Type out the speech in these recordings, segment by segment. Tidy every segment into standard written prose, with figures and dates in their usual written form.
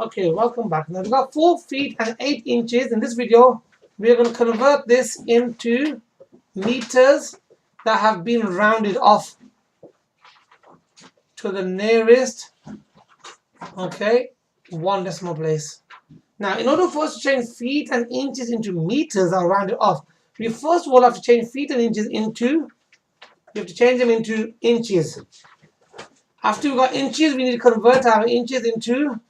Okay, welcome back. Now we've got 4 feet and 8 inches. In this video, we're going to convert this into meters that have been rounded off to the nearest, okay, 1 decimal place. Now, in order for us to change feet and inches into meters that are rounded off, we first of all have to change feet and inches into, we have to change them into inches. After we've got inches, we need to convert our inches into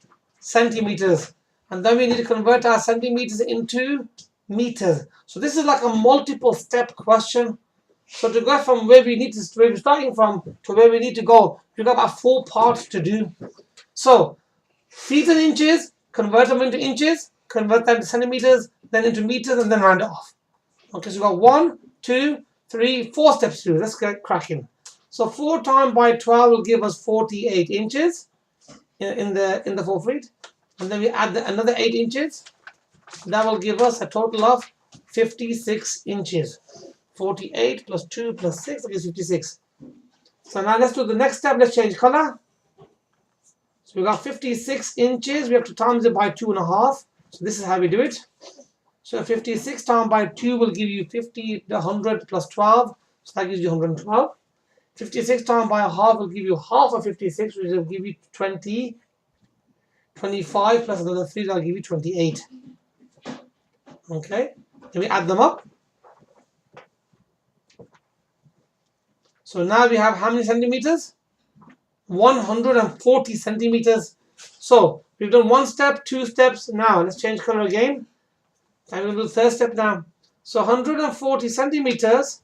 centimeters, and then we need to convert our centimeters into meters. So this is like a multiple step question. So to go from where we're starting from to where we need to go, we've got about 4 parts to do. So feet and inches, convert them into inches, convert them to centimeters, then into meters, and then round it off. Okay, so we've got 1, 2, 3, 4 steps to do. Let's get cracking. So 4 times by 12 will give us 48 inches in the 4 feet, and then we add another 8 inches. That will give us a total of 56 inches. 48 plus 2 plus 6 is 56. So now let's do the next step. Let's change color. So we got 56 inches. We have to times it by 2.5. So this is how we do it. So 56 times by 2 will give you 100 plus 12. So that gives you 112. 56 times by a half will give you half of 56, which will give you 20. 25 plus another 3, that will give you 28. Okay, then we add them up. So now we have how many centimeters? 140 centimeters. So we've done 1 step, 2 steps. Now let's change color again. I'm going to do the 3rd step now. So 140 centimeters.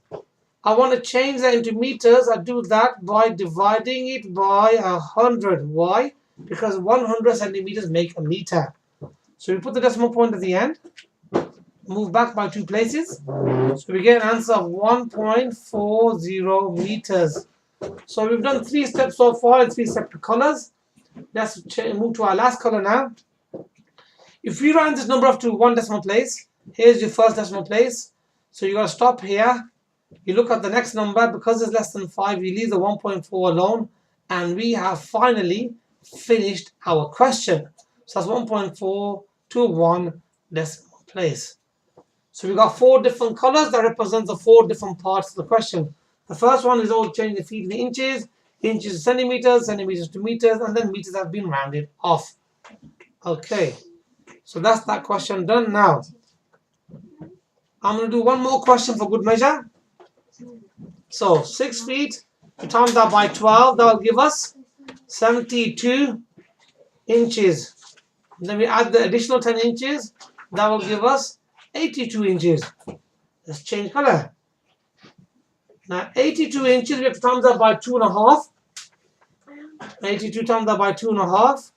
I want to change that into meters. I do that by dividing it by 100. Why? Because 100 centimeters make a meter. So we put the decimal point at the end. Move back by 2 places. So we get an answer of 1.40 meters. So we've done 3 steps so far in 3 separate colors. Let's move to our last color now. If we round this number up to 1 decimal place, here's your first decimal place. So you got to stop here. You look at the next number. Because it's less than 5, you leave the 1.4 alone, and we have finally finished our question. So that's 1.4 to 1 decimal place. So we got 4 different colors that represent the 4 different parts of the question. The first one is all changing the feet into inches, inches to centimeters, centimeters to meters, and then meters have been rounded off. Okay, so that's that question done. Now I'm going to do one more question for good measure. So 6 feet, we times that by 12, that will give us 72 inches. And then we add the additional 10 inches, that will give us 82 inches. Let's change color. Now 82 inches, we have to times that by 2.5. 82 times that by 2.5.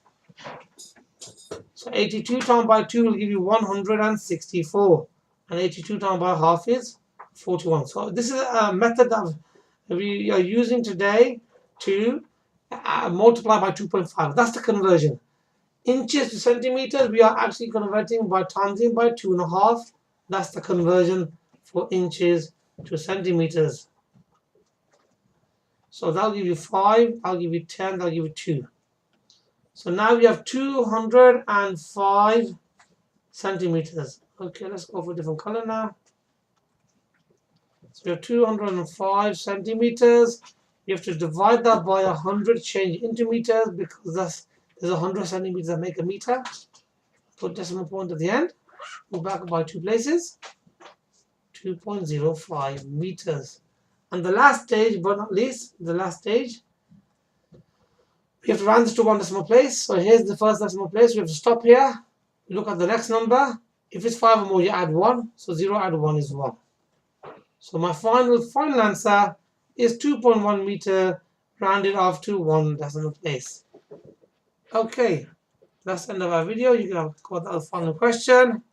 So 82 times by 2 will give you 164. And 82 times by half is 41. So this is a method that we are using today to multiply by 2.5. That's the conversion. Inches to centimeters, we are actually converting by timesing by 2.5. That's the conversion for inches to centimeters. So that'll give you 5, I'll give you 10, that'll give you 2. So now we have 205 centimeters. Okay, let's go for a different color now. So we have 205 centimeters. You have to divide that by 100, change into meters, because there's 100 centimeters that make a meter. Put decimal point at the end. Move back by 2 places. 2.05 meters. And the last stage, but not least, the last stage, we have to round this to 1 decimal place. So here's the first decimal place. We have to stop here. You look at the next number. If it's 5 or more, you add 1. So 0 add 1 is 1. So my final answer is 2.1 meter rounded off to 1 decimal place. Okay, that's the end of our video. You can have got the final question.